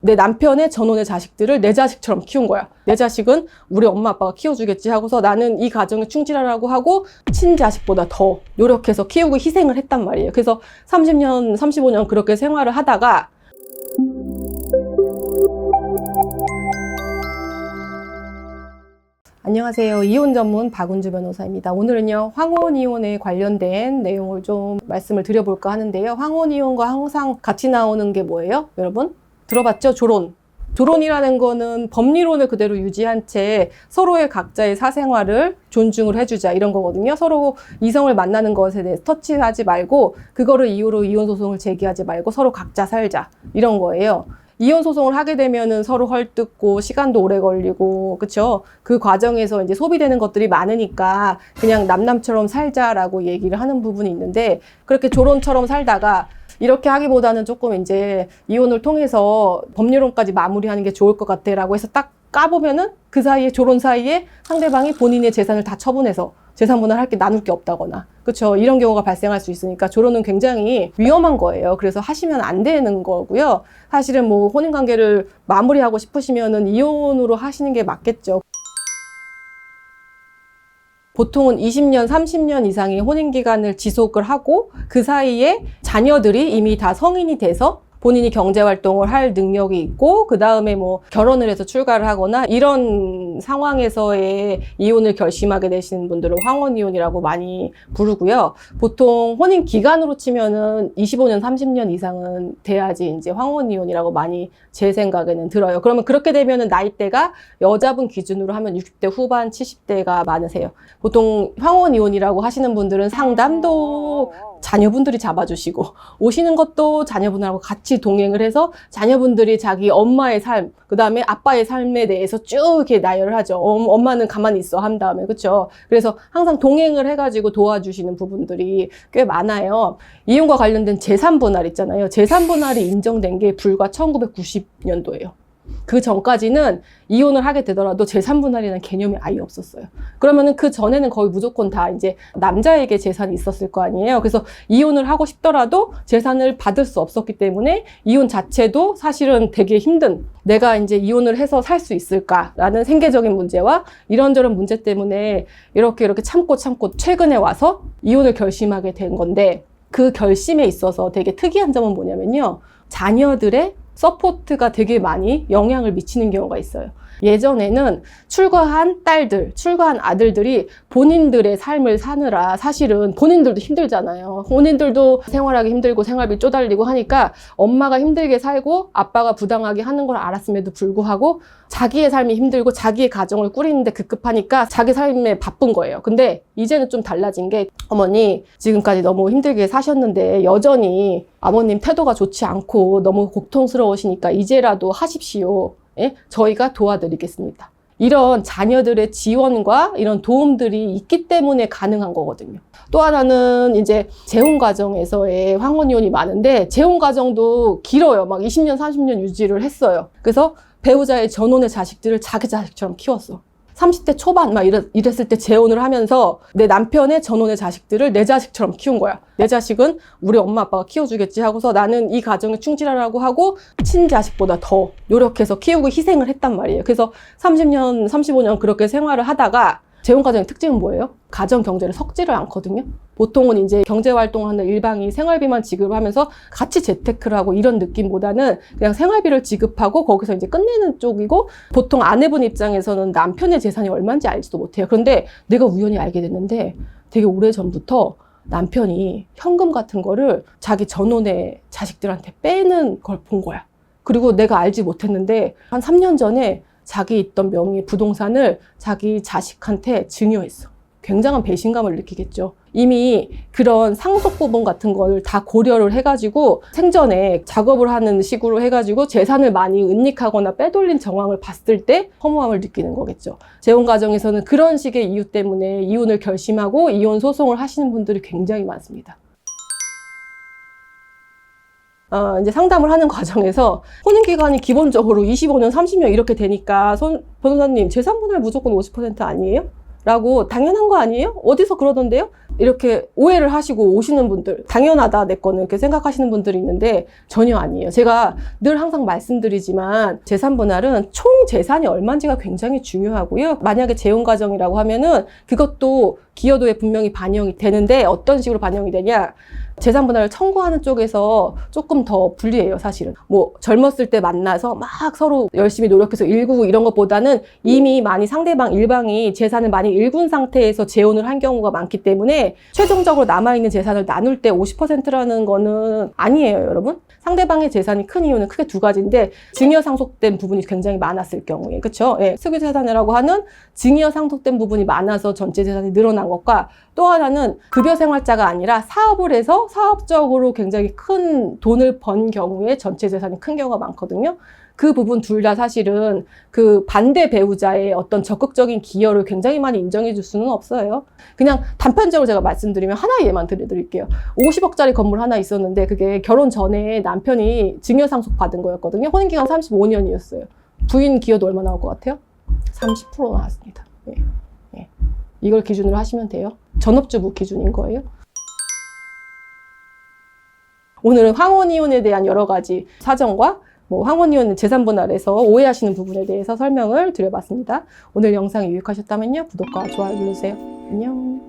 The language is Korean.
내 남편의 전혼의 자식들을 내 자식처럼 키운 거야. 내 자식은 우리 엄마 아빠가 키워주겠지 하고서 나는 이 가정에 충실하라고 하고 친자식보다 더 노력해서 키우고 희생을 했단 말이에요. 그래서 30년, 35년 그렇게 생활을 하다가 안녕하세요. 이혼 전문 박은주 변호사입니다. 오늘은요, 황혼이혼에 관련된 내용을 좀 말씀을 드려볼까 하는데요. 황혼이혼과 항상 같이 나오는 게 뭐예요? 여러분? 들어봤죠? 조론. 조론이라는 거는 법리론을 그대로 유지한 채 서로의 각자의 사생활을 존중을 해주자 이런 거거든요. 서로 이성을 만나는 것에 대해서 터치하지 말고 그거를 이유로 이혼소송을 제기하지 말고 서로 각자 살자 이런 거예요. 이혼 소송을 하게 되면은 서로 헐뜯고 시간도 오래 걸리고 그쵸? 그 과정에서 이제 소비되는 것들이 많으니까 그냥 남남처럼 살자라고 얘기를 하는 부분이 있는데 그렇게 조론처럼 살다가 이렇게 하기보다는 조금 이제 이혼을 통해서 법률론까지 마무리하는 게 좋을 것 같아 라고 해서 딱 까보면은 그 사이에 조론 사이에 상대방이 본인의 재산을 다 처분해서 재산 분할할 게 나눌 게 없다거나 그렇죠. 이런 경우가 발생할 수 있으니까 조론은 굉장히 위험한 거예요. 그래서 하시면 안 되는 거고요. 사실은 뭐 혼인관계를 마무리하고 싶으시면은 이혼으로 하시는 게 맞겠죠. 보통은 20년, 30년 이상의 혼인기간을 지속을 하고 그 사이에 자녀들이 이미 다 성인이 돼서 본인이 경제활동을 할 능력이 있고 그 다음에 뭐 결혼을 해서 출가를 하거나 이런 상황에서의 이혼을 결심하게 되시는 분들을 황혼이혼이라고 많이 부르고요. 보통 혼인기간으로 치면은 25년, 30년 이상은 돼야지 이제 황혼이혼이라고 많이 제 생각에는 들어요. 그러면 그렇게 되면은 나이대가 여자분 기준으로 하면 60대 후반, 70대가 많으세요. 보통 황혼이혼이라고 하시는 분들은 상담도 자녀분들이 잡아주시고 오시는 것도 자녀분하고 같이 동행을 해서 자녀분들이 자기 엄마의 삶, 그 다음에 아빠의 삶에 대해서 쭉 이렇게 나열을 하죠. 엄마는 가만히 있어 한 다음에 그렇죠. 그래서 항상 동행을 해가지고 도와주시는 부분들이 꽤 많아요. 이혼과 관련된 재산 분할 있잖아요. 재산 분할이 인정된 게 불과 1990년도예요. 그 전까지는 이혼을 하게 되더라도 재산 분할이라는 개념이 아예 없었어요. 그러면은 그 전에는 거의 무조건 다 이제 남자에게 재산이 있었을 거 아니에요. 그래서 이혼을 하고 싶더라도 재산을 받을 수 없었기 때문에 이혼 자체도 사실은 되게 힘든, 내가 이제 이혼을 해서 살 수 있을까라는 생계적인 문제와 이런저런 문제 때문에 이렇게 참고 최근에 와서 이혼을 결심하게 된 건데 그 결심에 있어서 되게 특이한 점은 뭐냐면요. 자녀들의 서포트가 되게 많이 영향을 미치는 경우가 있어요. 예전에는 출가한 딸들, 출가한 아들들이 본인들의 삶을 사느라 사실은 본인들도 힘들잖아요. 본인들도 생활하기 힘들고 생활비 쪼달리고 하니까 엄마가 힘들게 살고 아빠가 부당하게 하는 걸 알았음에도 불구하고 자기의 삶이 힘들고 자기의 가정을 꾸리는데 급급하니까 자기 삶에 바쁜 거예요. 근데 이제는 좀 달라진 게 어머니 지금까지 너무 힘들게 사셨는데 여전히 아버님 태도가 좋지 않고 너무 고통스러우시니까 이제라도 하십시오. 예? 저희가 도와드리겠습니다. 이런 자녀들의 지원과 이런 도움들이 있기 때문에 가능한 거거든요. 또 하나는 이제 재혼 과정에서의 황혼이혼이 많은데 재혼 과정도 길어요. 막 20년, 30년 유지를 했어요. 그래서 배우자의 전혼의 자식들을 자기 자식처럼 키웠어. 30대 초반 막 이랬을 때 재혼을 하면서 내 남편의 전혼의 자식들을 내 자식처럼 키운 거야. 내 자식은 우리 엄마 아빠가 키워주겠지 하고서 나는 이 가정에 충실하라고 하고 친자식보다 더 노력해서 키우고 희생을 했단 말이에요. 그래서 30년, 35년 그렇게 생활을 하다가 재혼 가정의 특징은 뭐예요? 가정 경제를 섞지를 않거든요. 보통은 이제 경제활동하는 일방이 생활비만 지급을 하면서 같이 재테크를 하고 이런 느낌보다는 그냥 생활비를 지급하고 거기서 이제 끝내는 쪽이고 보통 아내분 입장에서는 남편의 재산이 얼마인지 알지도 못해요. 그런데 내가 우연히 알게 됐는데 되게 오래전부터 남편이 현금 같은 거를 자기 전혼의 자식들한테 빼는 걸 본 거야. 그리고 내가 알지 못했는데 한 3년 전에 자기 있던 명의 부동산을 자기 자식한테 증여했어. 굉장한 배신감을 느끼겠죠. 이미 그런 상속 부분 같은 걸 다 고려를 해가지고 생전에 작업을 하는 식으로 해가지고 재산을 많이 은닉하거나 빼돌린 정황을 봤을 때 허무함을 느끼는 거겠죠. 재혼 과정에서는 그런 식의 이유 때문에 이혼을 결심하고 이혼 소송을 하시는 분들이 굉장히 많습니다. 이제 상담을 하는 과정에서 혼인기간이 기본적으로 25년, 30년 이렇게 되니까 변호사님 재산분할 무조건 50% 아니에요? 라고 당연한 거 아니에요? 어디서 그러던데요? 이렇게 오해를 하시고 오시는 분들, 당연하다 내 거는 이렇게 생각하시는 분들이 있는데 전혀 아니에요. 제가 늘 항상 말씀드리지만 재산 분할은 총 재산이 얼마인지가 굉장히 중요하고요. 만약에 재혼 가정이라고 하면은 그것도 기여도에 분명히 반영이 되는데 어떤 식으로 반영이 되냐? 재산 분할을 청구하는 쪽에서 조금 더 불리해요, 사실은. 뭐 젊었을 때 만나서 막 서로 열심히 노력해서 일구고 이런 것보다는 이미 많이 상대방 일방이 재산을 많이 일군 상태에서 재혼을 한 경우가 많기 때문에 최종적으로 남아있는 재산을 나눌 때 50%라는 거는 아니에요, 여러분. 상대방의 재산이 큰 이유는 크게 두 가지인데 증여 상속된 부분이 굉장히 많았을 경우에, 그렇죠? 예, 특유 재산이라고 하는 증여 상속된 부분이 많아서 전체 재산이 늘어난 것과 또 하나는 급여 생활자가 아니라 사업을 해서 사업적으로 굉장히 큰 돈을 번 경우에 전체 재산이 큰 경우가 많거든요. 그 부분 둘 다 사실은 그 반대 배우자의 어떤 적극적인 기여를 굉장히 많이 인정해 줄 수는 없어요. 그냥 단편적으로 제가 말씀드리면 하나 예만 들려드릴게요. 50억짜리 건물 하나 있었는데 그게 결혼 전에 남편이 증여상속 받은 거였거든요. 혼인기간 35년이었어요. 부인 기여도 얼마 나올 것 같아요? 30% 나왔습니다. 예. 예. 이걸 기준으로 하시면 돼요. 전업주부 기준인 거예요. 오늘은 황혼이혼에 대한 여러 가지 사정과 황혼이혼 재산 분할에서 오해하시는 부분에 대해서 설명을 드려봤습니다. 오늘 영상이 유익하셨다면요, 구독과 좋아요 눌러주세요. 안녕.